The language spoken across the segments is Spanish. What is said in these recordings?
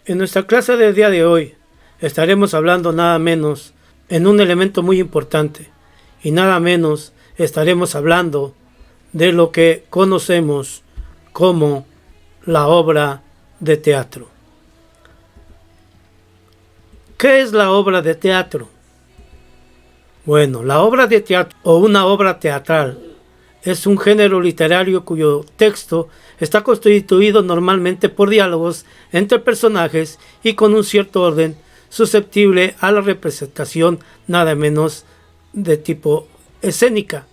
En nuestra clase del día de hoy estaremos hablando nada menos en un elemento muy importante y nada menos estaremos hablando de lo que conocemos como la obra de teatro. ¿Qué es la obra de teatro? Bueno, la obra de teatro o una obra teatral es un género literario cuyo texto está constituido normalmente por diálogos entre personajes y con un cierto orden susceptible a la representación nada menos de tipo escénica.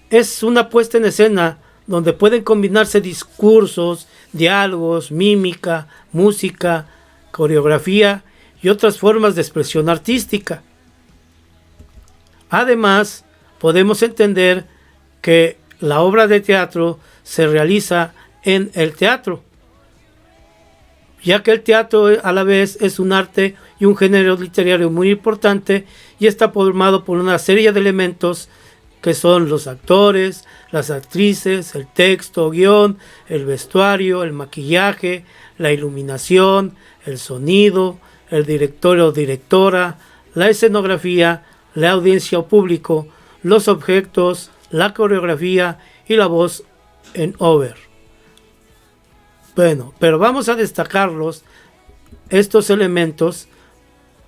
Es una puesta en escena donde pueden combinarse discursos, diálogos, mímica, música, coreografía y otras formas de expresión artística. Además, podemos entender que la obra de teatro se realiza en el teatro, ya que el teatro a la vez es un arte y un género literario muy importante y está formado por una serie de elementos que son los actores, las actrices, el texto, guión, el vestuario, el maquillaje, la iluminación, el sonido, el director o directora, la escenografía, la audiencia o público, los objetos, la coreografía y la voz en over. Bueno, pero vamos a destacarlos, estos elementos,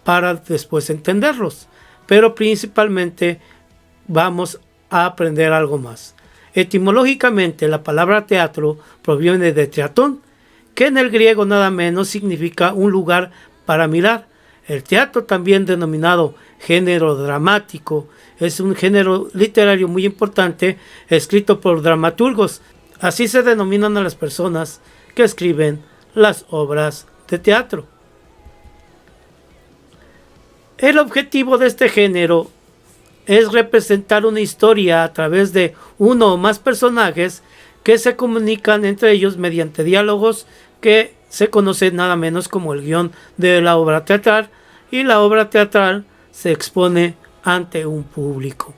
para después entenderlos. Pero principalmente vamos a aprender algo más. Etimológicamente, la palabra teatro proviene de teatón, que en el griego nada menos significa un lugar para mirar. El teatro, también denominado género dramático, es un género literario muy importante escrito por dramaturgos. Así se denominan a las personas que escriben las obras de teatro. El objetivo de este género es representar una historia a través de uno o más personajes que se comunican entre ellos mediante diálogos que se conocen nada menos como el guión de la obra teatral, y la obra teatral se expone ante un público.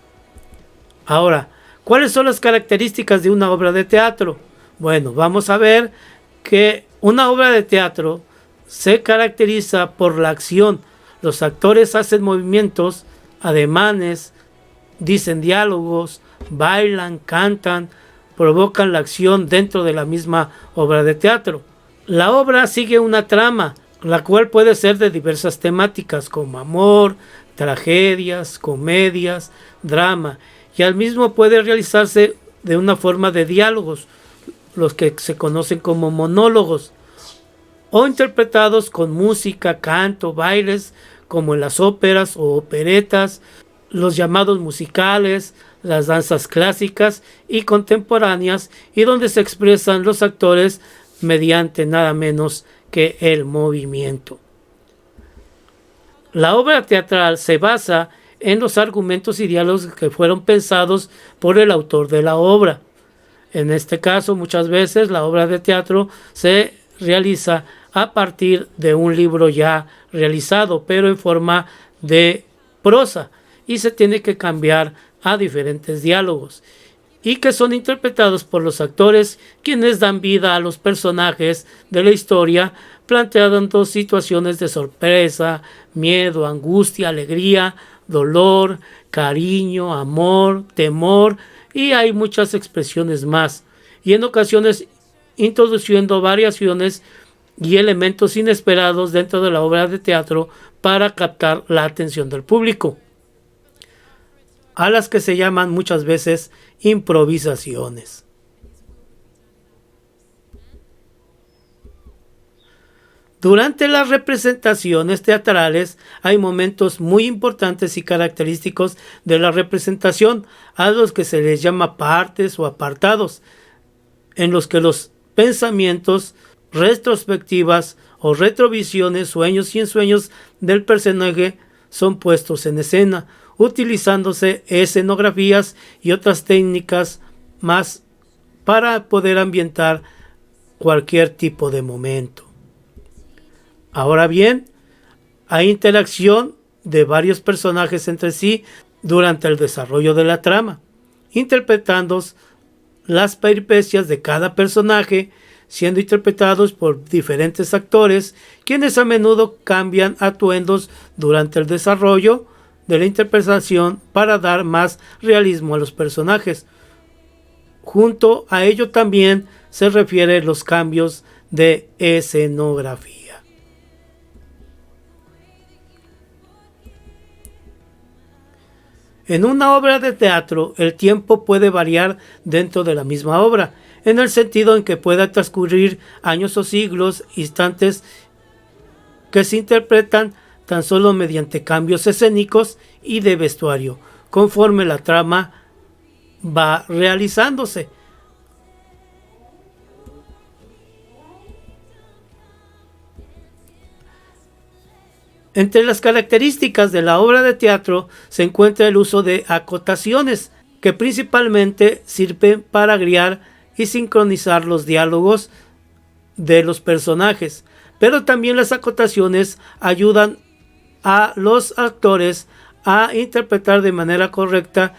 Ahora, ¿cuáles son las características de una obra de teatro? Bueno, vamos a ver que una obra de teatro se caracteriza por la acción. Los actores hacen movimientos, ademanes, dicen diálogos, bailan, cantan, provocan la acción dentro de la misma obra de teatro. La obra sigue una trama, la cual puede ser de diversas temáticas como amor, tragedias, comedias, drama, y al mismo puede realizarse de una forma de diálogos, los que se conocen como monólogos, o interpretados con música, canto, bailes, como en las óperas o operetas, los llamados musicales, las danzas clásicas y contemporáneas, y donde se expresan los actores mediante nada menos que el movimiento. La obra teatral se basa en los argumentos y diálogos que fueron pensados por el autor de la obra. En este caso, muchas veces la obra de teatro se realiza a partir de un libro ya realizado, pero en forma de prosa, y se tiene que cambiar a diferentes diálogos, y que son interpretados por los actores, quienes dan vida a los personajes de la historia, planteando situaciones de sorpresa, miedo, angustia, alegría, dolor, cariño, amor, temor, y hay muchas expresiones más, y en ocasiones introduciendo variaciones y elementos inesperados dentro de la obra de teatro para captar la atención del público, a las que se llaman muchas veces improvisaciones. Durante las representaciones teatrales hay momentos muy importantes y característicos de la representación, a los que se les llama partes o apartados, en los que los pensamientos, retrospectivas o retrovisiones, sueños y ensueños del personaje son puestos en escena, utilizándose escenografías y otras técnicas más para poder ambientar cualquier tipo de momento. Ahora bien, hay interacción de varios personajes entre sí durante el desarrollo de la trama, interpretando las peripecias de cada personaje siendo interpretados por diferentes actores, quienes a menudo cambian atuendos durante el desarrollo de la interpretación para dar más realismo a los personajes. Junto a ello también se refiere los cambios de escenografía. En una obra de teatro, el tiempo puede variar dentro de la misma obra, en el sentido en que pueda transcurrir años o siglos, instantes que se interpretan tan solo mediante cambios escénicos y de vestuario, conforme la trama va realizándose. Entre las características de la obra de teatro se encuentra el uso de acotaciones, que principalmente sirven para guiar y sincronizar los diálogos de los personajes, pero también las acotaciones ayudan a los actores a interpretar de manera correcta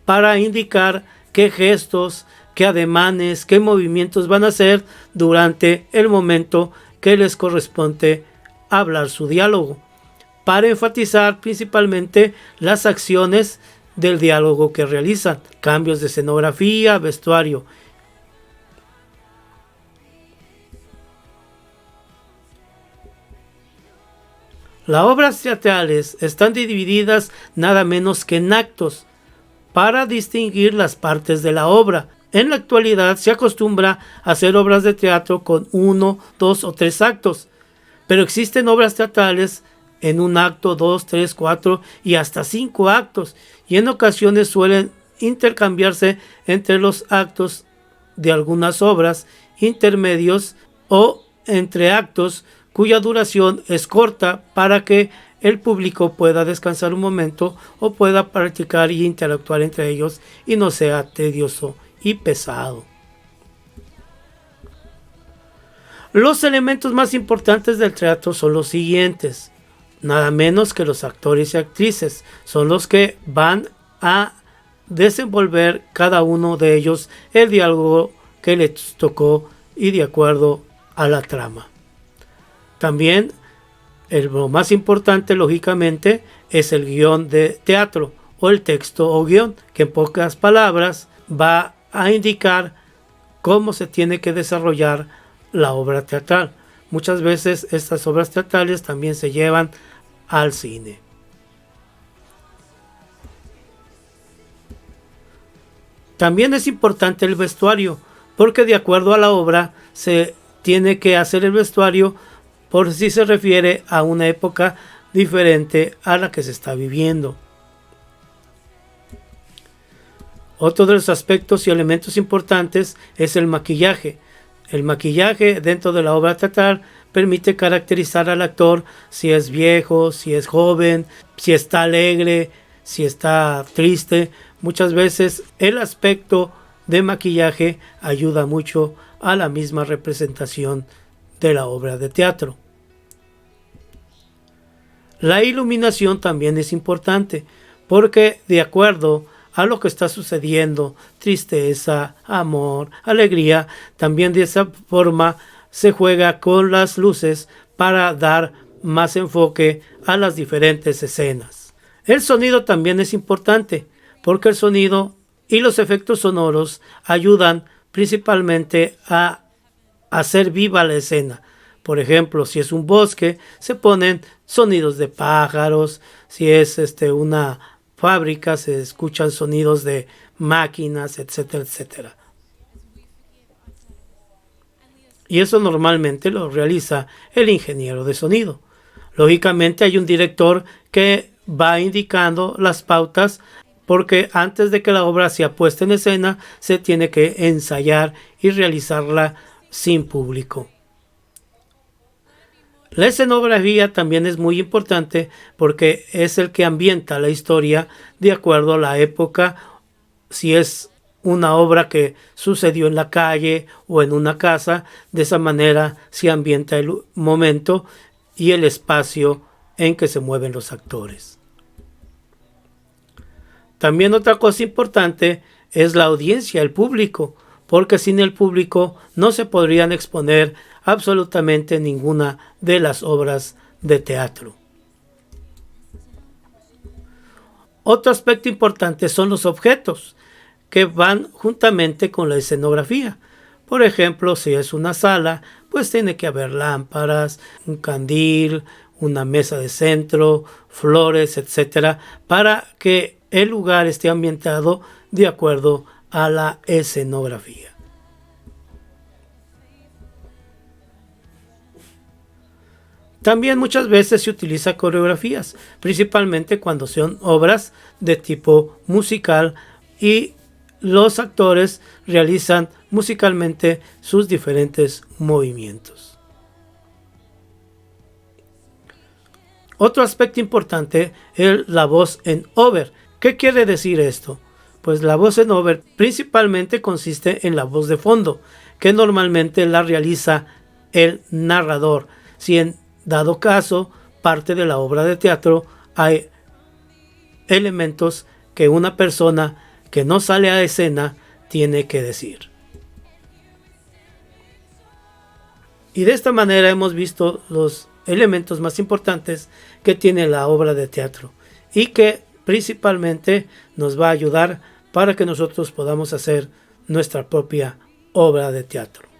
para indicar qué gestos, qué ademanes, qué movimientos van a hacer durante el momento que les corresponde hablar su diálogo, para enfatizar principalmente las acciones del diálogo que realizan, cambios de escenografía, vestuario. Las obras teatrales están divididas nada menos que en actos, para distinguir las partes de la obra. En la actualidad se acostumbra a hacer obras de teatro con 1, 2 o 3 actos, pero existen obras teatrales en un acto, 2, 3, 4 y hasta 5 actos, y en ocasiones suelen intercambiarse entre los actos de algunas obras intermedios o entre actos cuya duración es corta para que el público pueda descansar un momento o pueda practicar y interactuar entre ellos y no sea tedioso y pesado. Los elementos más importantes del teatro son los siguientes. Nada menos que los actores y actrices son los que van a desenvolver cada uno de ellos el diálogo que les tocó y de acuerdo a la trama. También lo más importante, lógicamente, es el guión de teatro o el texto o guión, que en pocas palabras va a indicar cómo se tiene que desarrollar la obra teatral. Muchas veces estas obras teatrales también se llevan al cine. También es importante el vestuario, porque de acuerdo a la obra se tiene que hacer el vestuario por si se refiere a una época diferente a la que se está viviendo. Otro de los aspectos y elementos importantes es el maquillaje. El maquillaje dentro de la obra teatral permite caracterizar al actor si es viejo, si es joven, si está alegre, si está triste. Muchas veces el aspecto de maquillaje ayuda mucho a la misma representación de la obra de teatro. La iluminación también es importante porque de acuerdo a lo que está sucediendo, tristeza, amor, alegría, también de esa forma se juega con las luces para dar más enfoque a las diferentes escenas. El sonido también es importante porque el sonido y los efectos sonoros ayudan principalmente a hacer viva la escena. Por ejemplo, si es un bosque, se ponen sonidos de pájaros. Si es una fábrica, se escuchan sonidos de máquinas, etcétera, etcétera. Y eso normalmente lo realiza el ingeniero de sonido. Lógicamente hay un director que va indicando las pautas porque antes de que la obra sea puesta en escena se tiene que ensayar y realizarla sin público. La escenografía también es muy importante porque es el que ambienta la historia de acuerdo a la época, si es una obra que sucedió en la calle o en una casa, de esa manera se ambienta el momento y el espacio en que se mueven los actores. También otra cosa importante es la audiencia, el público, porque sin el público no se podrían exponer absolutamente ninguna de las obras de teatro. Otro aspecto importante son los objetos que van juntamente con la escenografía. Por ejemplo, si es una sala, pues tiene que haber lámparas, un candil, una mesa de centro, flores, etcétera, para que el lugar esté ambientado de acuerdo a la escenografía. También muchas veces se utiliza coreografías, principalmente cuando son obras de tipo musical y los actores realizan musicalmente sus diferentes movimientos. Otro aspecto importante es la voz en over. ¿Qué quiere decir esto? Pues la voz en over principalmente consiste en la voz de fondo, que normalmente la realiza el narrador. Si en dado caso, parte de la obra de teatro, hay elementos que una persona que no sale a escena tiene que decir. Y de esta manera hemos visto los elementos más importantes que tiene la obra de teatro y que principalmente nos va a ayudar para que nosotros podamos hacer nuestra propia obra de teatro.